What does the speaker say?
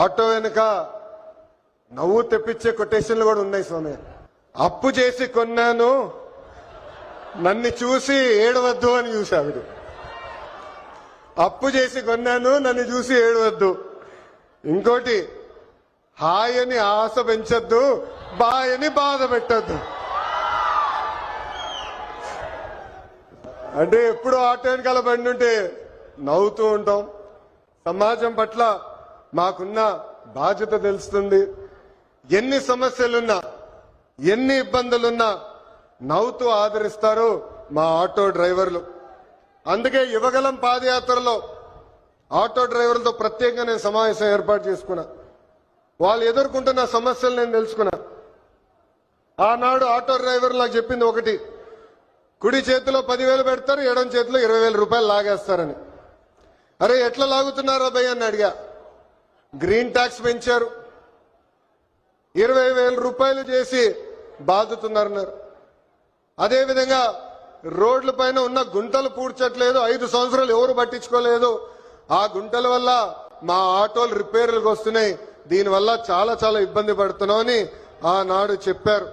Auto వెనుక నవ్వు తెప్పించే కొటేషన్లు కూడా ఉన్నాయి స్వామి. అప్పు చేసి కొన్నాను నన్ను చూసి ఏడవద్దు అని చూశాడు. అప్పు చేసి కొన్నాను నన్ను చూసి ఏడవద్దు. ఇంకోటి, హాయని ఆశ పెంచొద్దు, బాయని బాధ పెట్టద్దు. అంటే ఎప్పుడు ఆటో వెనకాల బండి ఉంటే నవ్వుతూ ఉంటాం. సమాజం పట్ల మాకున్న బాధ్యత తెలుస్తుంది. ఎన్ని సమస్యలున్నా ఎన్ని ఇబ్బందులున్నా నవ్వుతూ ఆదరిస్తారు మా ఆటో డ్రైవర్లు. అందుకే యువగలం పాదయాత్రలో ఆటో డ్రైవర్లతో ప్రత్యేకంగా నేను సమావేశం ఏర్పాటు చేసుకున్నా. వాళ్ళు ఎదుర్కొంటున్న సమస్యలు నేను తెలుసుకున్నా. ఆనాడు ఆటో డ్రైవర్లు నాకు చెప్పింది ఒకటి, కుడి చేతిలో 10,000 పెడతారు, ఎడం చేతిలో 20,000 రూపాయలు లాగేస్తారని. అరే ఎట్లా లాగుతున్నారా భయ్ అని అడిగా. గ్రీన్ ట్యాక్స్ పెంచారు, 20,000 రూపాయలు చేసి బాదుతున్నారన్నారు. అదేవిధంగా రోడ్ల పైన ఉన్న గుంటలు పూడ్చట్లేదు, 5 సంవత్సరాలు ఎవరు పట్టించుకోలేదు. ఆ గుంటల వల్ల మా ఆటోలు రిపేర్లకు వస్తున్నాయి, దీనివల్ల చాలా చాలా ఇబ్బంది పడుతున్నామని ఆనాడు చెప్పారు.